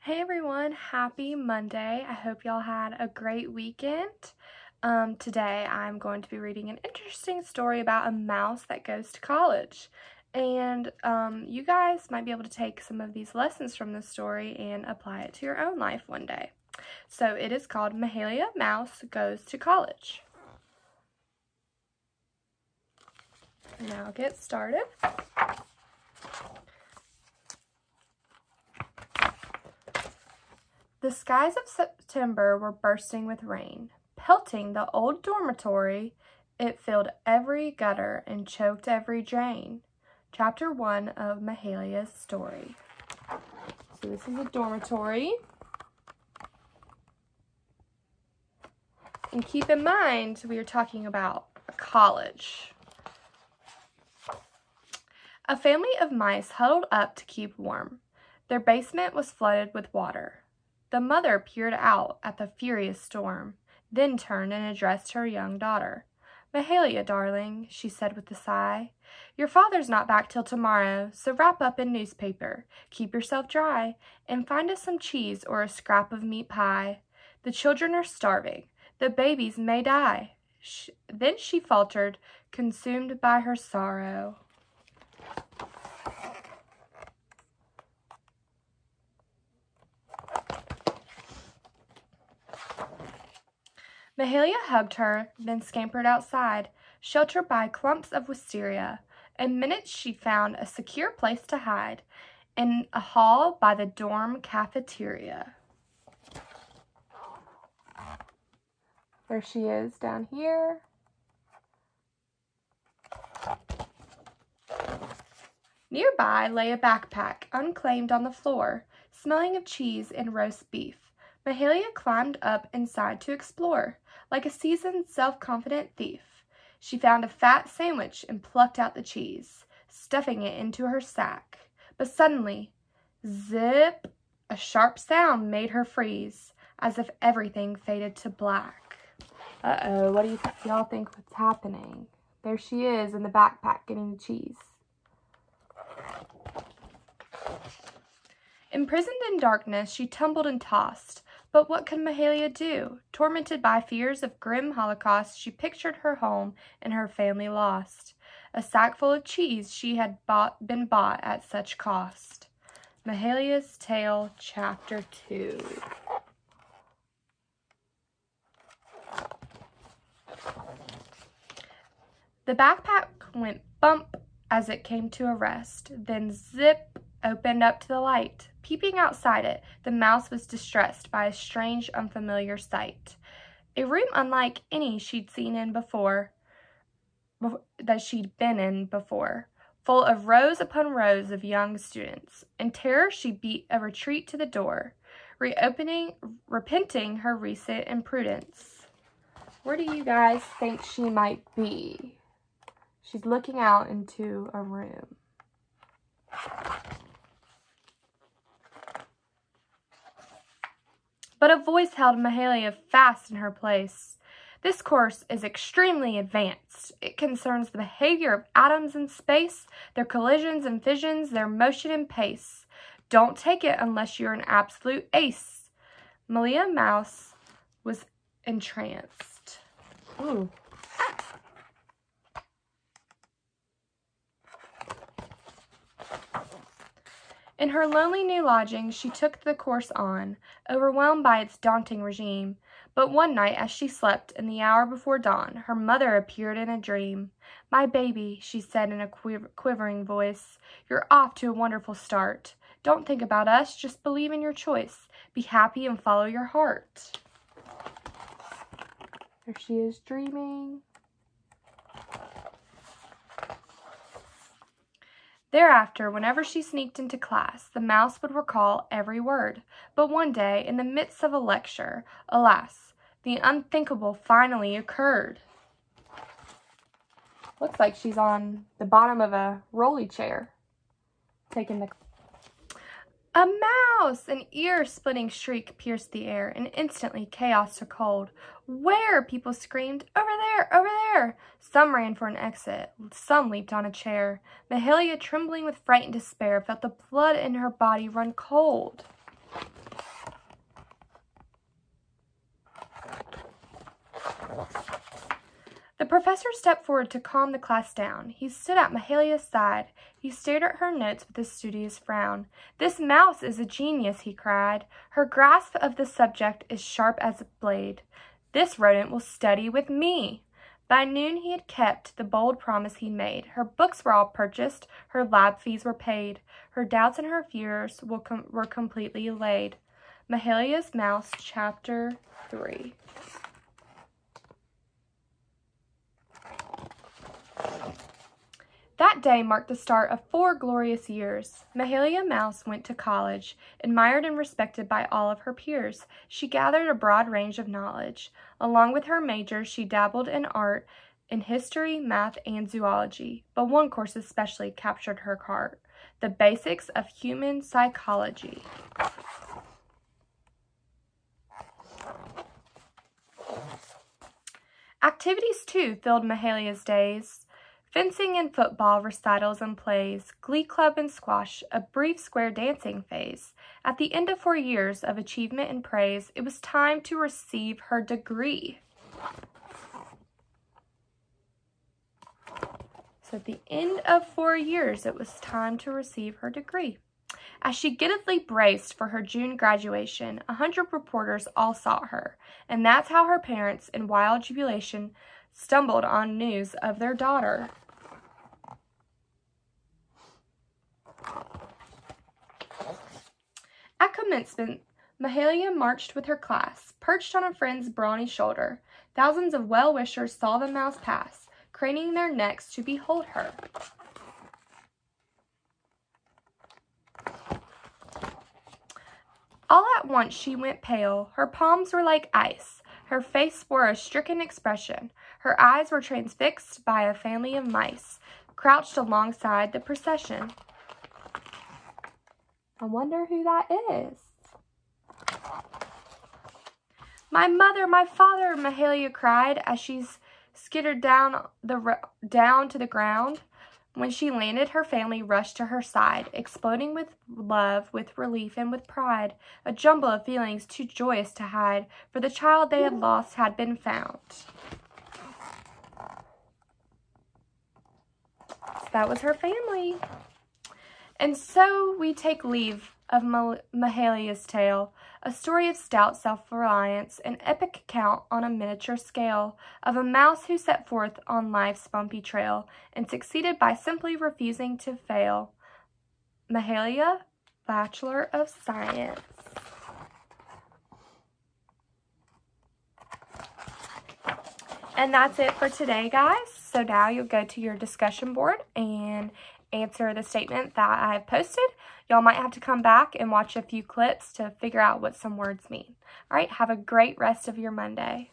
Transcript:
Hey everyone, happy Monday. I hope y'all had a great weekend. Today I'm going to be reading an interesting story about a mouse that goes to college. And you guys might be able to take some of these lessons from this story and apply it to your own life one day. So it is called Mahalia Mouse Goes to College. Now get started. The skies of September were bursting with rain. Pelting the old dormitory, it filled every gutter and choked every drain. Chapter 1 of Mahalia's story. So this is a dormitory. And keep in mind, we are talking about a college. A family of mice huddled up to keep warm. Their basement was flooded with water. The mother peered out at the furious storm, then turned and addressed her young daughter. "Mahalia, darling," she said with a sigh, "your father's not back till tomorrow, so wrap up in newspaper, keep yourself dry, and find us some cheese or a scrap of meat pie. The children are starving. The babies may die." Then she faltered, consumed by her sorrow. Mahalia hugged her, then scampered outside, sheltered by clumps of wisteria. In minutes she found a secure place to hide, in a hall by the dorm cafeteria. There she is down here. Nearby lay a backpack, unclaimed on the floor, smelling of cheese and roast beef. Mahalia climbed up inside to explore. Like a seasoned, self-confident thief, she found a fat sandwich and plucked out the cheese, stuffing it into her sack. But suddenly, zip, a sharp sound made her freeze, as if everything faded to black. Uh-oh, what do y'all think what's happening? There she is in the backpack getting the cheese. Imprisoned in darkness, she tumbled and tossed. But what could Mahalia do? Tormented by fears of grim holocaust, she pictured her home and her family lost. A sack full of cheese she had been bought at such cost. Mahalia's Tale, Chapter 2. The backpack went bump as it came to a rest, then zip, opened up to the light. Peeping outside it, the mouse was distressed by a strange, unfamiliar sight. A room unlike any she'd seen in before, that she'd been in before, full of rows upon rows of young students. In terror, she beat a retreat to the door, repenting her recent imprudence. Where do you guys think she might be? She's looking out into a room. But a voice held Mahalia fast in her place. "This course is extremely advanced. It concerns the behavior of atoms in space, their collisions and fissions, their motion and pace. Don't take it unless you're an absolute ace." Mahalia Mouse was entranced. Ooh. In her lonely new lodging, she took the course on, overwhelmed by its daunting regime. But one night, as she slept, in the hour before dawn, her mother appeared in a dream. "My baby," she said in a quivering voice, "you're off to a wonderful start. Don't think about us, just believe in your choice. Be happy and follow your heart." There she is dreaming. Thereafter, whenever she sneaked into class, the mouse would recall every word. But one day, in the midst of a lecture, alas, the unthinkable finally occurred. Looks like she's on the bottom of a rolly chair, taking the... A mouse! An ear-splitting shriek pierced the air, and instantly chaos took hold. "Where?" people screamed. "Over there! Over there!" Some ran for an exit. Some leaped on a chair. Mahalia, trembling with fright and despair, felt the blood in her body run cold. The professor stepped forward to calm the class down. He stood at Mahalia's side. He stared at her notes with a studious frown. "This mouse is a genius," he cried. "Her grasp of the subject is sharp as a blade. This rodent will study with me." By noon he had kept the bold promise he made. Her books were all purchased. Her lab fees were paid. Her doubts and her fears were completely allayed. Mahalia's Mouse, Chapter 3. That day marked the start of 4 glorious years. Mahalia Mouse went to college, admired and respected by all of her peers. She gathered a broad range of knowledge. Along with her major, she dabbled in art, in history, math, and zoology. But one course especially captured her heart: the basics of human psychology. Activities, too, filled Mahalia's days. Fencing and football, recitals and plays, glee club and squash, a brief square dancing phase. At the end of 4 years of achievement and praise, it was time to receive her degree. So at the end of 4 years, it was time to receive her degree. As she giddily braced for her June graduation, 100 reporters all sought her, and that's how her parents, in wild jubilation, stumbled on news of their daughter. At commencement, Mahalia marched with her class, perched on a friend's brawny shoulder. Thousands of well-wishers saw the mouse pass, craning their necks to behold her. All at once she went pale. Her palms were like ice. Her face wore a stricken expression. Her eyes were transfixed by a family of mice, crouched alongside the procession. I wonder who that is. "My mother, my father," Mahalia cried as she skittered down to the ground. When she landed, her family rushed to her side, exploding with love, with relief, and with pride, a jumble of feelings too joyous to hide, for the child they had lost had been found. So that was her family. And so we take leave of Mahalia's tale, a story of stout self-reliance, an epic account on a miniature scale of a mouse who set forth on life's bumpy trail and succeeded by simply refusing to fail. Mahalia, Bachelor of Science. And that's it for today, guys. So now you'll go to your discussion board and answer the statement that I've posted. Y'all might have to come back and watch a few clips to figure out what some words mean. All right, have a great rest of your Monday.